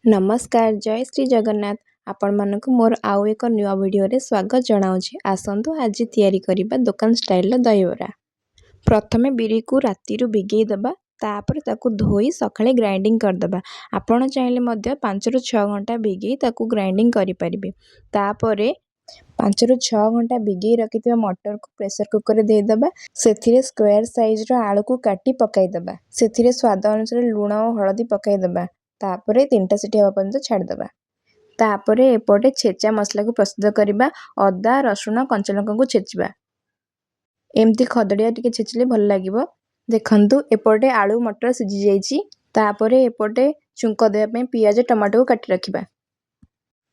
नमस्कार जय श्री जगन्नाथ। आपण मानक मोर आउ एक नुआ वीडियो रे स्वागत जनाऊँ। आसतु आज तैयारी करिबा दुकान स्टाइल दहीबरा। प्रथमे बिरी को राति भिगई दबा तापर ताकू धोई सकाळे ग्राइंडिंग करदबा। आपण चाहिले मध्य 5 ରୁ 6 घंटा भिगई ताकू ग्राइंडिंग करि परिबे। तापरे 5 ରୁ 6 घंटा भिगई रखिथिबा मटर को प्रेशर कुकर दे दबा। सेथिरे स्क्वायर साइज रो आलू को काटी पकाई दबा। सेथिरे स्वाद अनुसार लूण और हळदी पकाई दबा। तापरे 3टा सीटी हवा पर्यंत छाड़ दबा। तापरे एपटे छेचा मसला को प्रस्तुत करिबा। अदा रसुण कंचा लंका को छेचिबा। एमती खदड़िया टिके छेचिले भल लागिबो। देखंतु एपटे आलू मटर सिझी जाईची। तापरे एपटे छुंक देबा पई पियाज टमाटो को काटी रखिबा।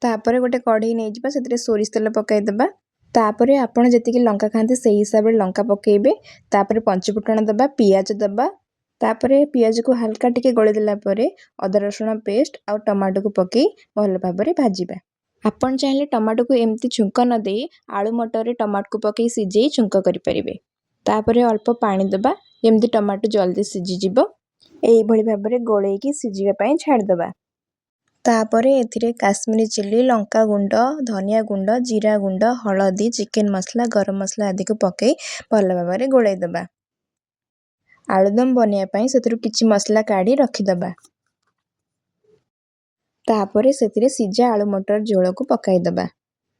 तापरे गोटे कढ़ई नै जिबा सेतिरे सोरिष तेल पकाई दबा। तापरे आपण जेतिकी लंका खांती सेही हिसाब रे लंका पकेइबे। तापरे पंचफुटण दबा, पियाज दबा। तापरे पियाज को हल्का टिके गळे देला परे अदा रसुण पेस्ट आ टमाटो को पकई भल भाबरे भाजिबा। आपण चाहिले टमाटो को एमती छुंक न देई आलू मटर रे टमाटो को पकई सिझेई छुंक करि परिबे। तापरे अल्प पानी दबा जेमती टमाटो जल्दी सिझी जिवो। एई भली भाबरे गोळेकी सिझिबा पई छाड़ दबा। तापरे एथिरे काश्मीरी चिल्ली, लंका गुंड, धनिया गुंड, जीरा गुंड, हळदी, चिकन मसला, गरम मसला आदि को पकई भल भाबरे गोळाई दबा। आलूदम बनिया पई सेथिरु किछि मसला काढी रखि दबा। तापरे सेथिरे सिझा आलू मटर झोल को पकाई दबा।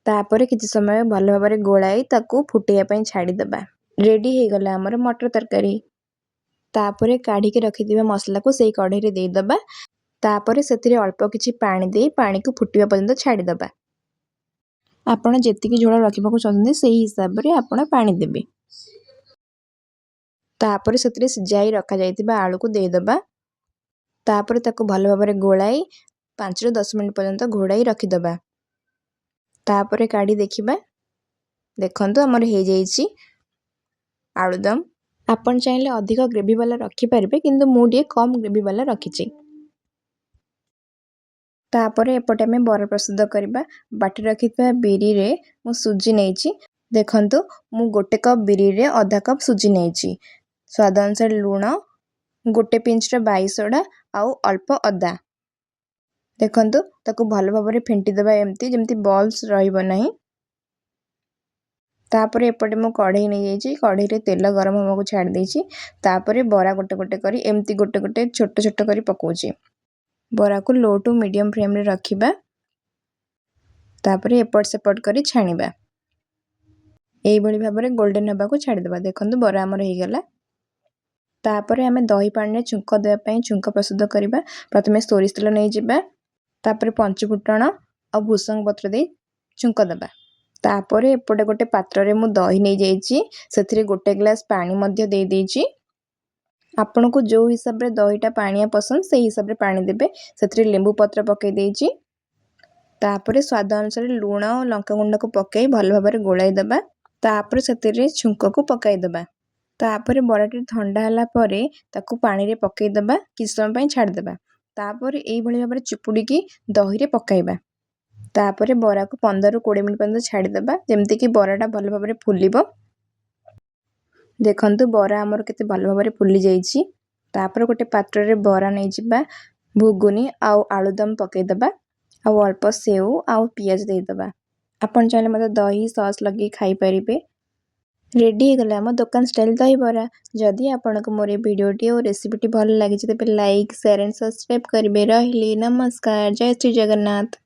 तापरे किछि समय भल भाबरे गोळाई ताकू फुटिया पई छाडी दबा। रेडी हे गला हमर मटर तरकारी। तापरे काढी के रखि दिबा मसला को सेई कढ़ई रे देई दबा। तापरे सेथिरे अल्प किछि पानी देई पानी को फुटिबा पर्यंत छाडी दबा। आपण जेतिकी झोल रखिबाकू चाहते सेही हिसाब रे आपण पानी देबे। तापरे सेथिरे सिझाई रखा जायतिबा आलू को देई दबा। तापरे ताकू भल भाबरे गोळाई 5 ରୁ 10 मिनिट पर्यंत घोड़ाई रखि दबा। तापरे काढी देखिबा। देखंतु हमर हे जाईची आलूदम। आपण चाहिले अधिक ग्रेवी वाला रखि परिबे किंतु मु डी कम ग्रेवी वाला रखिची। तापरे एपटे में बरा प्रस्तुत करिबा। बाटी रखिबा बिरी रे मु सुजी नेइची। देखंतु मु गोटे कप बिरी रे आधा कप सुजी नेइची। स्वाद अनुसार लूण, गोटे पिंच रे बाई सोडा आउ अल्प अदा। देखंतु ताकू भल भाबरे फेंटी दबा एमती जेमती बॉल्स रहिबो नाही। तापरे एपटे मु कढ़ई नै जाईची। कढ़ई रे तेल गरम होबा को छाड़ देइची। तापरे बरा गोटे गोटे करी एमती गोटे गोटे छोट छोट करी पकोची। बरा को लो टू मीडियम फ्लेम रे रखिबा। तापरे एपट सेपट करी छानिबा। एई भली भाबरे गोल्डन होबा को छाड़ देबा। देखंतु बरा हमर हे गेला। तापरे हमें दही पानी रे छुंक देबा पई छुंक प्रस्तुत करिबा। प्रथमे सोरिष तेल नै जिबा। तापरे पंचफुटण और भूसंग पत्र दे छुंक दबा। तापरे एपटे गोटे पात्र रे मु दही नै जाईची। सेथिरे गोटे ग्लास पानी मध्य दे देइची। आपण को जो हिसाब रे दहीटा पानिया पसंद सेही हिसाब रे पानी देबे। सेथिरे लेंबू पत्र पकई देइची। तापरे स्वाद अनुसार लूण और लंका गुंड को पकई भल भाबरे गोळाई दबा। तापरे सेथिरे छुंक को पकई दबा। तापरे बराटी ठंडा हला परे ताकू पानी रे पकई दबा किछ समय पई छाड़ दबा। तापरे एई भली भाबरे चिपुडी की दही रे पकाइबा। तापरे बरा को 15 ରୁ 20 मिनिट पर्यंत छाड़ी दबा जेमती की बराटा भल भाबरे फुलिबो। देखंतु बरा हमर केते भल भाबरे फुली जाईची। तापरे गोटे पात्र रे बरा नै जिबा। भुगुनी आउ आलूदम पकई दबा। आउ अल्प सेव आउ पियाज दे दबा। आपण चाहिले मते दही सॉस लगी खाई परिबे। रेडी हे गला हम दुकान स्टाइल दही बरा। जदि आपनको मोर ए वीडियोटी और रेसिपीटी भल लागिछि तेबे लाइक शेयर एंड सब्सक्राइब करिबे। रहिली नमस्कार जय श्री जगन्नाथ।